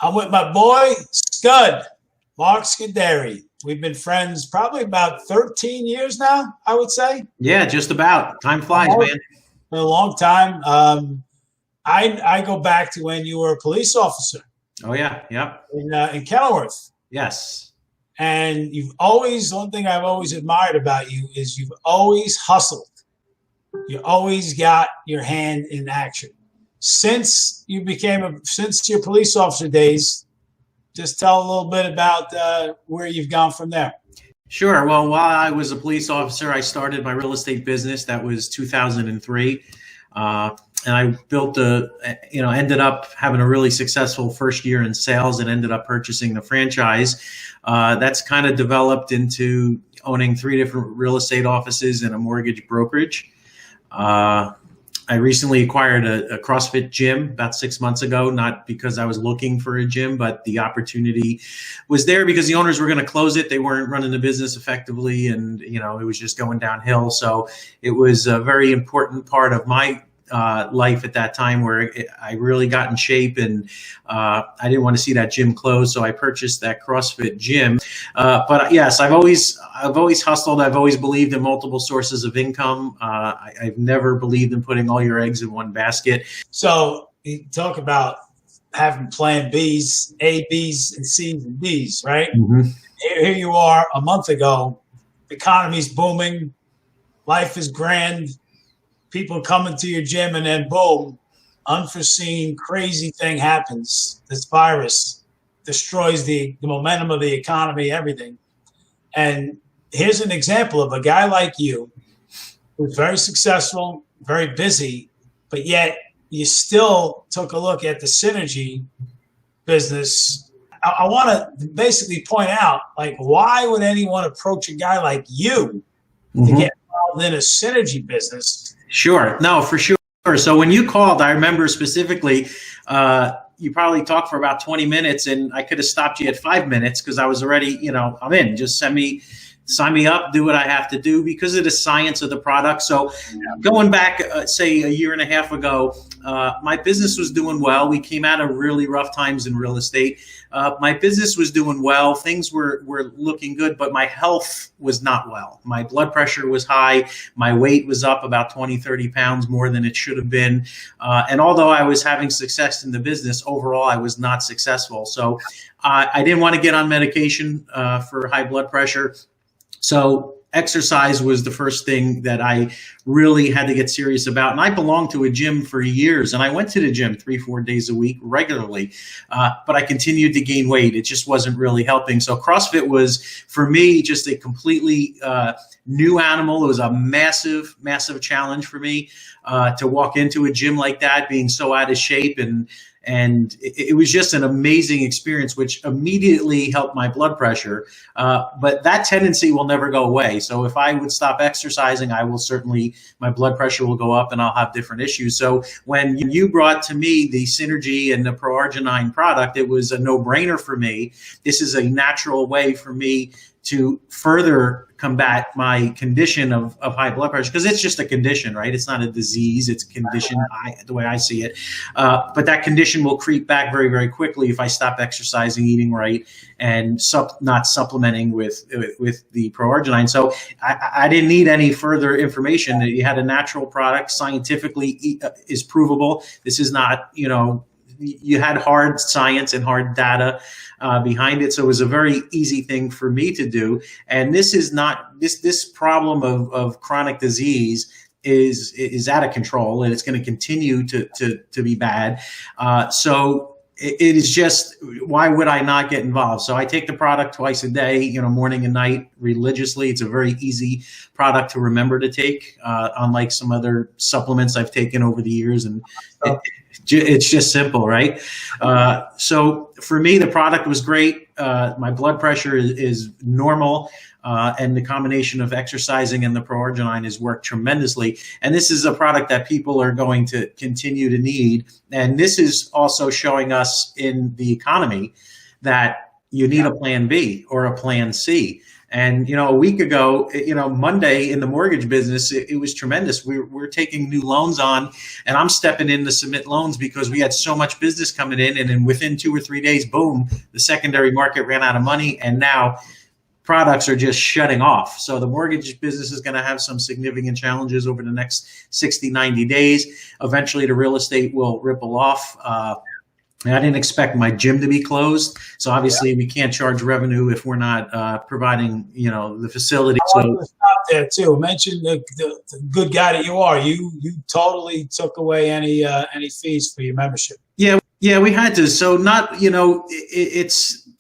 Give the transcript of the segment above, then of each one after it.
I'm with my boy, Mark Scuderi. We've been friends probably about 13 years now, I would say. Yeah, just about. Time flies, man. For a long time. I go back to when you were a police officer Oh yeah, yep. in Kenilworth. Yes. And one thing I've always admired about you is you've always hustled. You always got your hand in action. Since your police officer days, just tell a little bit about where you've gone from there. Sure. Well, while I was a police officer, I started my real estate business. That was 2003. And I ended up having a really successful first year in sales and ended up purchasing the franchise. That's kind of developed into owning 3 different real estate offices and a mortgage brokerage. I recently acquired a CrossFit gym about 6 months ago, not because I was looking for a gym, but the opportunity was there because the owners were going to close it. They weren't running the business effectively, and it was just going downhill. So it was a very important part of my life at that time where I really got in shape, and I didn't want to see that gym close, so I purchased that CrossFit gym. But yes, I've always hustled. I've always believed in multiple sources of income. I've never believed in putting all your eggs in one basket. So you talk about having plan Bs, A, Bs, and Cs and Ds, right? Mm-hmm. Here you are a month ago. The economy's booming. Life is grand. People coming to your gym, and then boom, unforeseen, crazy thing happens. This virus destroys the momentum of the economy, everything. And here's an example of a guy like you who's very successful, very busy, but yet you still took a look at the synergy business. I want to basically point out, why would anyone approach a guy like you to get involved in a synergy business? Sure. No, for sure. So when you called, I remember specifically, you probably talked for about 20 minutes, and I could have stopped you at 5 minutes because I was already, I'm in. Just sign me up, do what I have to do because of the science of the product. So going back, say a year and a half ago, my business was doing well. We came out of really rough times in real estate. My business was doing well. Things were looking good, but my health was not well. My blood pressure was high. My weight was up about 20, 30 pounds more than it should have been. And although I was having success in the business, overall, I was not successful. So I didn't want to get on medication for high blood pressure. So exercise was the first thing that I really had to get serious about. And I belonged to a gym for years, and I went to the gym 3-4 days a week regularly, but I continued to gain weight. It just wasn't really helping. So CrossFit was, for me, just a completely new animal. It was a massive, massive challenge for me to walk into a gym like that, being so out of shape, and it was just an amazing experience, which immediately helped my blood pressure. But that tendency will never go away. So if I would stop exercising, my blood pressure will go up and I'll have different issues. So when you brought to me the Synergy and the Pro-Arginine product, it was a no-brainer for me. This is a natural way for me to further combat my condition of high blood pressure, because it's just a condition, right? It's not a disease, it's a condition, the way I see it. But that condition will creep back very, very quickly if I stop exercising, eating right, and not supplementing with the Pro-Arginine. So I didn't need any further information. That you had a natural product, scientifically is provable. This is not, you had hard science and hard data behind it. So it was a very easy thing for me to do. And this is not, this problem of chronic disease is out of control, and it's going to continue to be bad. So it is just, why would I not get involved? So I take the product twice a day, morning and night, religiously. It's a very easy product to remember to take, unlike some other supplements I've taken over the years. And it's just simple, right? So for me, the product was great. My blood pressure is normal. And the combination of exercising and the Pro-Arginine has worked tremendously. And this is a product that people are going to continue to need. And this is also showing us in the economy that you need a plan B or a plan C. And, a week ago, Monday in the mortgage business, it was tremendous. We're taking new loans on, and I'm stepping in to submit loans because we had so much business coming in. And then within 2 or 3 days, boom, the secondary market ran out of money. And now products are just shutting off. So the mortgage business is going to have some significant challenges over the next 60, 90 days. Eventually, the real estate will ripple off. I didn't expect my gym to be closed. So obviously we can't charge revenue if we're not providing, the facility. I want to stop there too. Mention the good guy that you are. You totally took away any fees for your membership. Yeah, we had to. So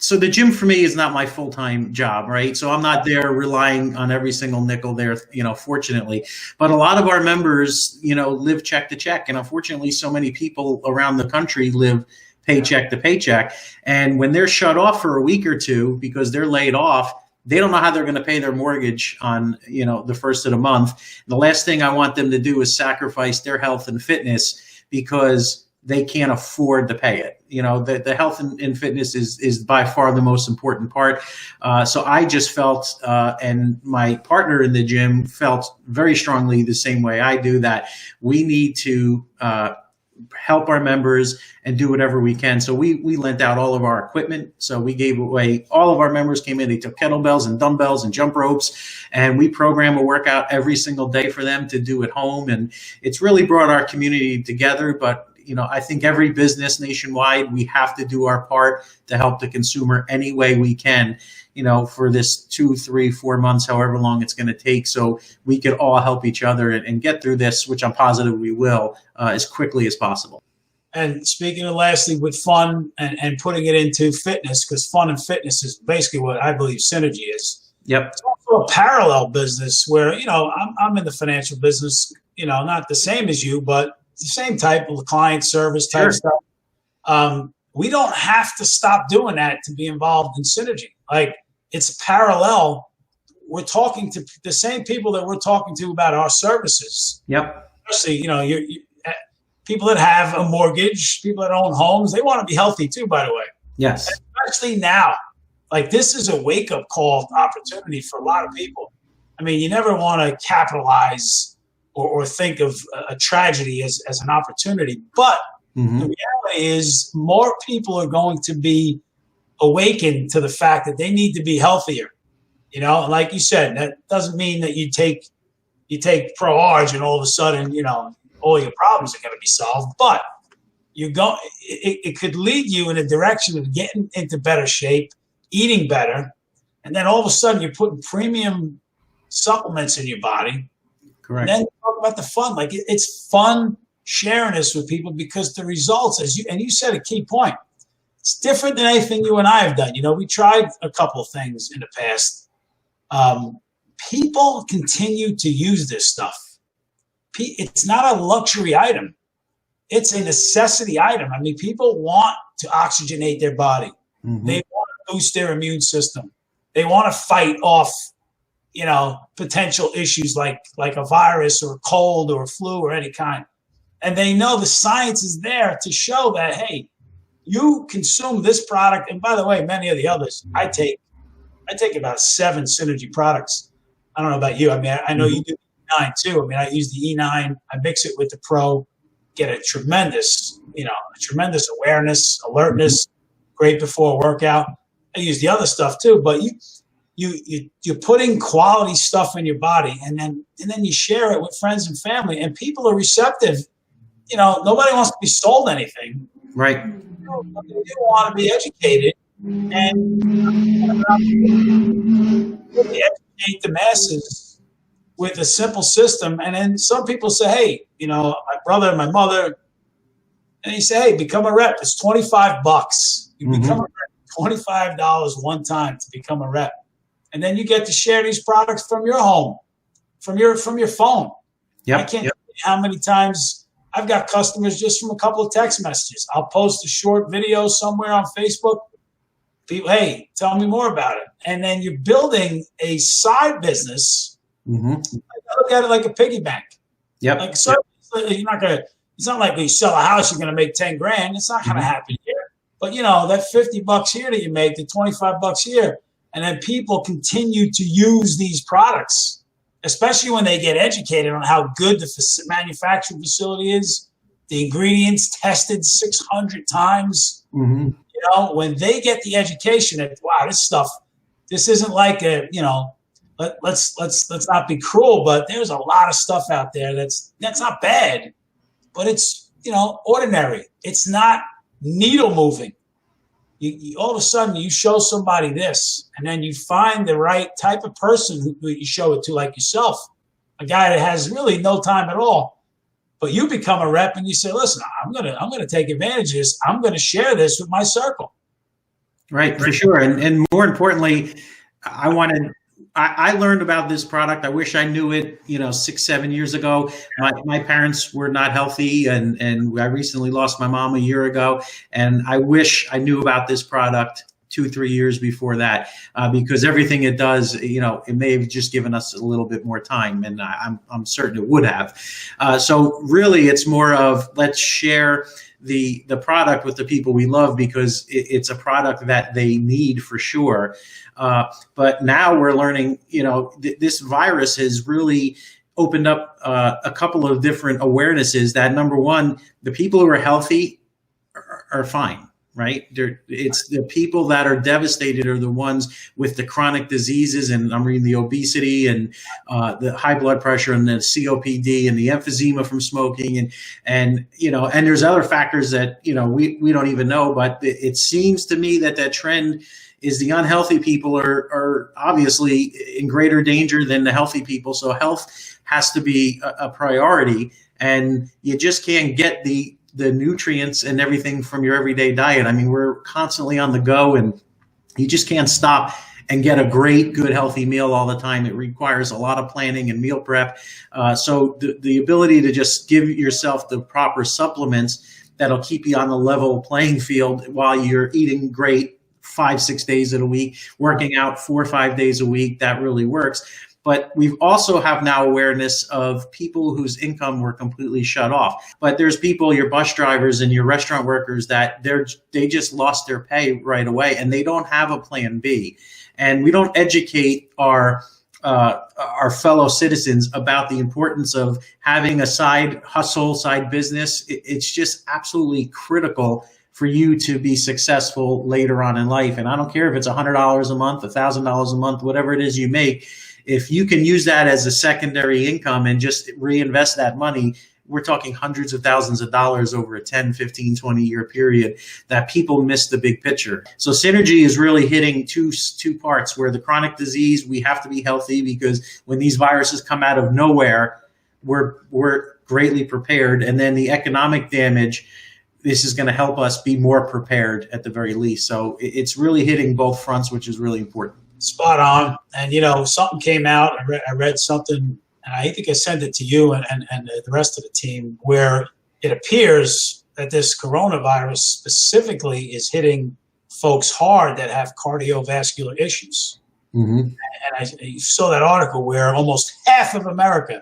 so the gym for me is not my full-time job, right? So I'm not there relying on every single nickel there, fortunately. But a lot of our members, live check to check. And unfortunately, so many people around the country live paycheck to paycheck. And when they're shut off for a week or two because they're laid off, they don't know how they're going to pay their mortgage on, the first of the month. The last thing I want them to do is sacrifice their health and fitness because they can't afford to pay it. The health and fitness is by far the most important part. So I just felt, and my partner in the gym felt very strongly the same way I do, that we need to help our members and do whatever we can. So we lent out all of our equipment. So we gave away, all of our members came in, they took kettlebells and dumbbells and jump ropes, and we program a workout every single day for them to do at home. And it's really brought our community together. But I think every business nationwide, we have to do our part to help the consumer any way we can, for this 2, 3, 4 months, however long it's going to take. So we could all help each other and get through this, which I'm positive we will, as quickly as possible. And speaking of lastly, with fun and putting it into fitness, because fun and fitness is basically what I believe Synergy is. Yep. It's also a parallel business where, I'm in the financial business, not the same as you, but the same type of client service type stuff. We don't have to stop doing that to be involved in Synergy. Like, it's parallel. We're talking to the same people that we're talking to about our services. Yep. Especially, you people that have a mortgage, people that own homes, they want to be healthy too, by the way. Yes. And especially now. Like, this is a wake-up call opportunity for a lot of people. I mean, you never want to capitalize or think of a tragedy as an opportunity. But the reality is more people are going to be awakened to the fact that they need to be healthier. Like you said, that doesn't mean that you take Pro-Arg and all of a sudden, all your problems are going to be solved. But it could lead you in a direction of getting into better shape, eating better, and then all of a sudden you're putting premium supplements in your body. Correct. And then talk about the fun. Like, it's fun sharing this with people because the results, you said a key point. It's different than anything you and I have done. We tried a couple of things in the past. People continue to use this stuff. It's not a luxury item. It's a necessity item. I mean, people want to oxygenate their body. They want to boost their immune system. They want to fight off potential issues like a virus or a cold or a flu or any kind. And they know the science is there to show that, hey, you consume this product. And by the way, many of the others, I take about 7 Synergy products. I don't know about you. I mean, I know you do E9 too. I mean, I use the E9. I mix it with the Pro, get a tremendous awareness, alertness, great before a workout. I use the other stuff too, but you're putting quality stuff in your body, and then you share it with friends and family, and people are receptive. Nobody wants to be sold anything. Right. They want to be educated and really educate the masses with a simple system. And then some people say, hey, my brother and my mother, and you say, hey, become a rep. It's $25. You become a rep, $25 one time to become a rep. And then you get to share these products from your home, from your phone. Yep. I can't tell you how many times I've got customers just from a couple of text messages. I'll post a short video somewhere on Facebook. People, hey, tell me more about it. And then you're building a side business. I look at it like a piggy bank. Yep. Like, so you're not gonna. It's not like when you sell a house, you're gonna make $10,000. It's not gonna happen here. But that $50 here that you make, the $25 here, And then people continue to use these products, especially when they get educated on how good the manufacturing facility is, the ingredients tested 600 times. Mm-hmm. You know, when they get the education that, wow, this isn't like let's not be cruel, but there's a lot of stuff out there that's not bad, but it's, ordinary. It's not needle moving. You all of a sudden you show somebody this, and then you find the right type of person who you show it to, like yourself, a guy that has really no time at all. But you become a rep and you say, listen, I'm gonna take advantage of this. I'm gonna share this with my circle. Right, for sure. And more importantly, I learned about this product. I wish I knew it, 6, 7 years ago. My parents were not healthy, and I recently lost my mom a year ago. And I wish I knew about this product 2, 3 years before that, because everything it does, it may have just given us a little bit more time, and I'm certain it would have. So really, it's more of, let's share the product with the people we love, because it's a product that they need for sure. But now we're learning, this virus has really opened up a couple of different awarenesses that, number one, the people who are healthy are fine. Right? It's the people that are devastated are the ones with the chronic diseases, and I'm reading the obesity and the high blood pressure and the COPD and the emphysema from smoking, and there's other factors that we don't even know. But it seems to me that trend is the unhealthy people are obviously in greater danger than the healthy people. So health has to be a priority, and you just can't get the nutrients and everything from your everyday diet. I mean, we're constantly on the go, and you just can't stop and get a great, good, healthy meal all the time. It requires a lot of planning and meal prep. So the ability to just give yourself the proper supplements that'll keep you on the level playing field while you're eating great 5, 6 days of the week, working out 4 or 5 days a week, that really works. But we also have now awareness of people whose income were completely shut off. But there's people, your bus drivers and your restaurant workers, that they just lost their pay right away, and they don't have a plan B. And we don't educate our fellow citizens about the importance of having a side hustle, side business. It's just absolutely critical for you to be successful later on in life. And I don't care if it's $100 a month, $1,000 a month, whatever it is you make. If you can use that as a secondary income and just reinvest that money, we're talking hundreds of thousands of dollars over a 10, 15, 20-year period that people miss the big picture. So Synergy is really hitting two parts, where the chronic disease, we have to be healthy, because when these viruses come out of nowhere, we're greatly prepared. And then the economic damage, this is going to help us be more prepared at the very least. So it's really hitting both fronts, which is really important. Spot on. And, something came out. I read something, and I think I sent it to you and the rest of the team, where it appears that this coronavirus specifically is hitting folks hard that have cardiovascular issues. Mm-hmm. And I saw that article where almost half of America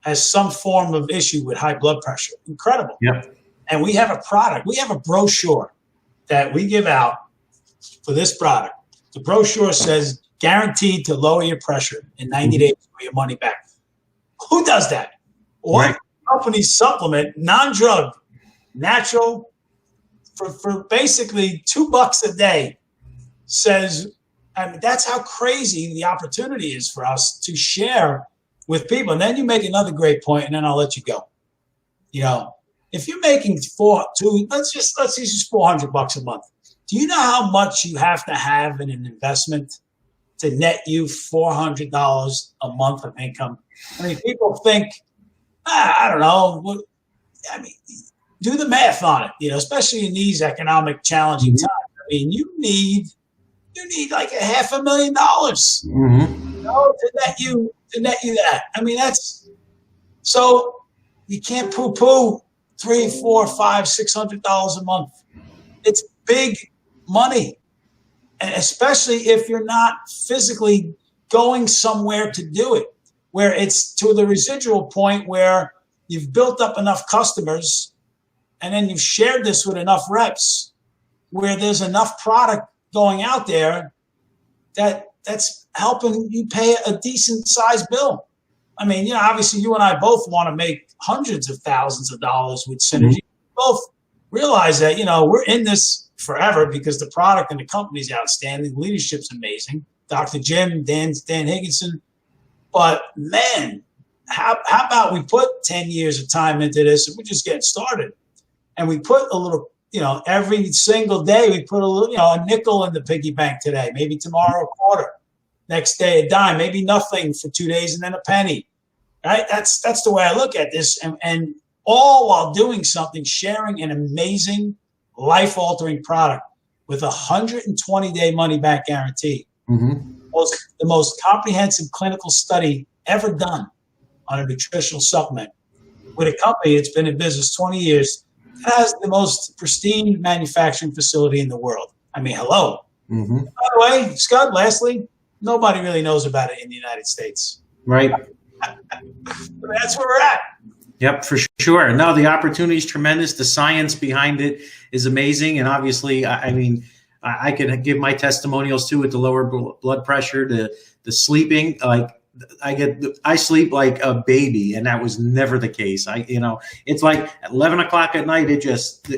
has some form of issue with high blood pressure. Incredible. Yep. And we have a product. We have a brochure that we give out for this product. The brochure says, guaranteed to lower your pressure in 90 days for your money back. Who does that? What company supplement, non-drug, natural, for basically $2 a day, says, I mean, that's how crazy the opportunity is for us to share with people. And then you make another great point, and then I'll let you go. If you're making let's use $400 a month. Do you know how much you have to have in an investment to net you $400 a month of income? I mean, people think, I don't know. I mean, do the math on it, especially in these economic challenging times. I mean, you need like $500,000, to net you that. I mean, so you can't poo-poo $300, $400, $500, $600 a month. It's big money, and especially if you're not physically going somewhere to do it, where it's to the residual point where you've built up enough customers, and then you've shared this with enough reps, where there's enough product going out there that's helping you pay a decent sized bill. I mean, obviously you and I both want to make hundreds of thousands of dollars with Synergy. Mm-hmm. Both realize that, we're in this forever because the product and the company is outstanding. Leadership's amazing. Dr. Jim, Dan Higginson. But man, how about we put 10 years of time into this and we're just getting started. And we put a little, every single day we put a little, a nickel in the piggy bank today, maybe tomorrow a quarter, next day a dime, maybe nothing for 2 days and then a penny. Right? That's the way I look at this. And all while doing something, sharing an amazing life-altering product with a 120-day money-back guarantee. Mm-hmm. The most comprehensive clinical study ever done on a nutritional supplement with a company that's been in business 20 years. It has the most pristine manufacturing facility in the world. I mean, hello. Mm-hmm. By the way, Scott, lastly, nobody really knows about it in the United States. Right. That's where we're at. Yep, for sure. No, the opportunity is tremendous. The science behind it is amazing. And obviously, I can give my testimonials too with the lower blood pressure, the sleeping. Like I sleep like a baby, and that was never the case. It's like at 11 o'clock at night,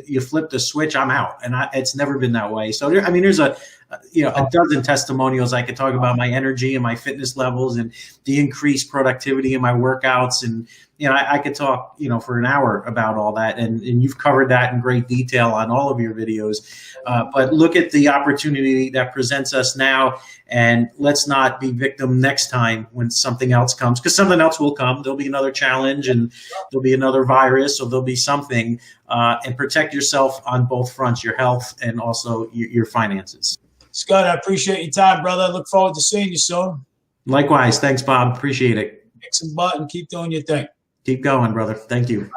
you flip the switch, I'm out, and it's never been that way. So there's a dozen testimonials I could talk about my energy and my fitness levels and the increased productivity in my workouts. And, I could talk, for an hour about all that. And you've covered that in great detail on all of your videos. But look at the opportunity that presents us now, and let's not be victim next time when something else comes, because something else will come. There'll be another challenge and there'll be another virus, or there'll be something, and protect yourself on both fronts, your health and also your finances. Scott, I appreciate your time, brother. I look forward to seeing you soon. Likewise. Thanks, Bob. Appreciate it. Kick some butt and keep doing your thing. Keep going, brother. Thank you. Bye.